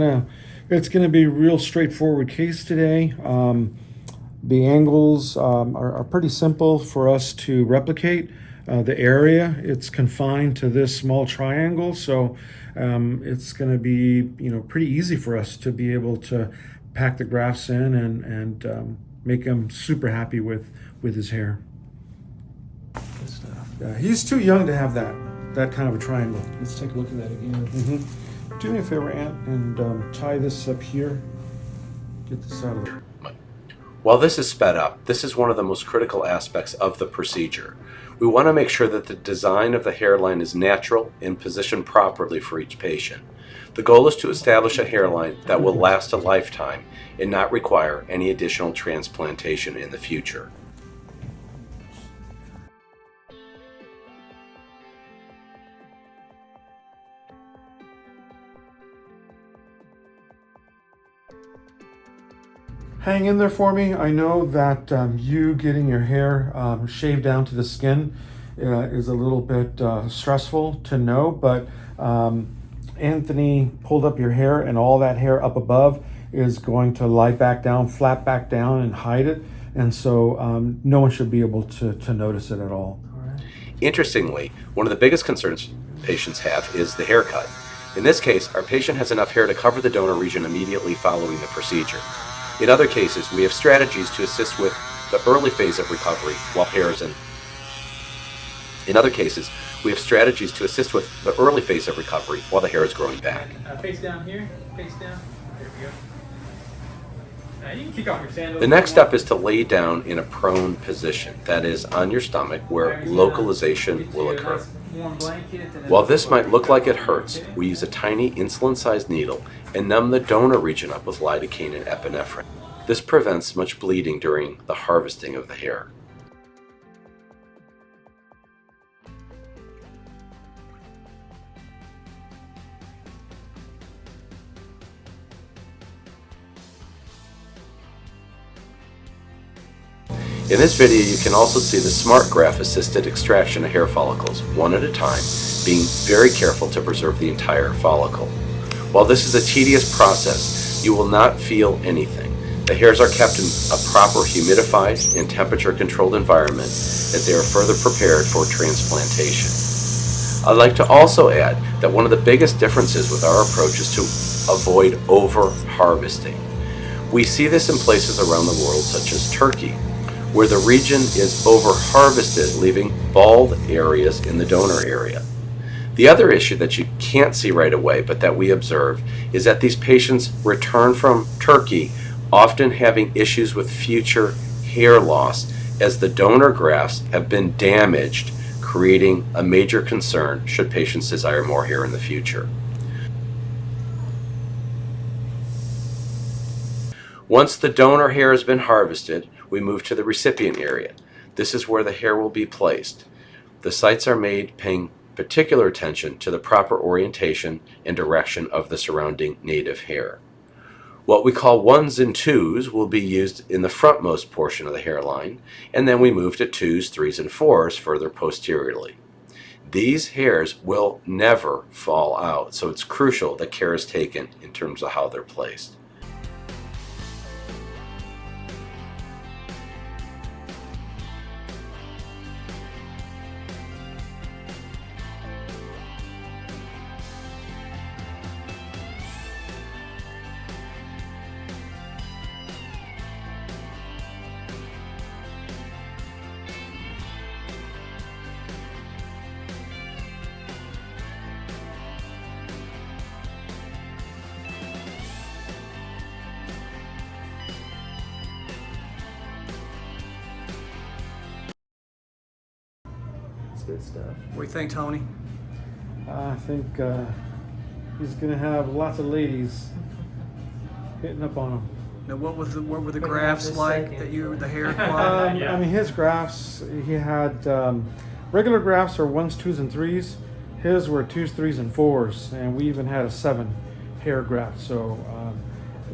Yeah, it's going to be a real straightforward case today. The angles are pretty simple for us to replicate. The area, it's confined to this small triangle, so it's going to be, pretty easy for us to be able to pack the grafts in and make him super happy with his hair. Good stuff. Yeah, he's too young to have that kind of a triangle. Let's take a look at that again. Do me a favor, Aunt, and tie this up here. Get this out of there. While this is sped up, this is one of the most critical aspects of the procedure. We want to make sure that the design of the hairline is natural and positioned properly for each patient. The goal is to establish a hairline that will last a lifetime and not require any additional transplantation in the future. Hang in there for me. I know that you getting your hair shaved down to the skin is a little bit stressful to know, but Anthony pulled up your hair, and all that hair up above is going to lie back down, flap back down, and hide it. And so no one should be able to notice it at all. Interestingly, one of the biggest concerns patients have is the haircut. In this case, our patient has enough hair to cover the donor region immediately following the procedure. In other cases, we have strategies to assist with the early phase of recovery while hair is In other cases, we have strategies to assist with the early phase of recovery while the hair is growing back. Face down here, face down. There we go. Now you can kick off your sandals. The next step is to lay down in a prone position, that is, on your stomach, where localization will occur. While this might look like it hurts, we use a tiny insulin-sized needle and numb the donor region up with lidocaine and epinephrine. This prevents much bleeding during the harvesting of the hair. In this video, you can also see the SmartGraft assisted extraction of hair follicles, one at a time, being very careful to preserve the entire follicle. While this is a tedious process, you will not feel anything. The hairs are kept in a proper humidified and temperature-controlled environment as they are further prepared for transplantation. I'd like to also add that one of the biggest differences with our approach is to avoid over-harvesting. We see this in places around the world, such as Turkey, where the region is over-harvested, leaving bald areas in the donor area. The other issue that you can't see right away, but that we observe, is that these patients return from Turkey often having issues with future hair loss, as the donor grafts have been damaged, creating a major concern should patients desire more hair in the future. Once the donor hair has been harvested, we move to the recipient area. This is where the hair will be placed. The sites are made paying particular attention to the proper orientation and direction of the surrounding native hair. What we call 1s and 2s will be used in the frontmost portion of the hairline, and then we move to 2s, 3s, and 4s further posteriorly. These hairs will never fall out, so it's crucial that care is taken in terms of how they're placed. Good stuff. What do you think, Tony? I think he's gonna have lots of ladies hitting up on him. Now, what were the grafts like that the hair applied? I mean, his grafts, he had regular grafts are 1s, 2s, and 3s. His were 2s, 3s, and 4s, and we even had a 7 hair graft. So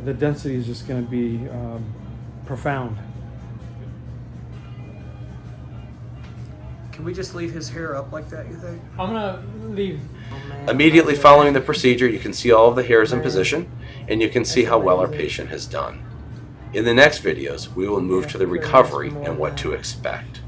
the density is just going to be profound. Can we just leave his hair up like that, you think? I'm gonna leave. Immediately following the procedure, you can see all of the hairs in position, and you can see how well our patient has done. In the next videos, we will move to the recovery and what to expect.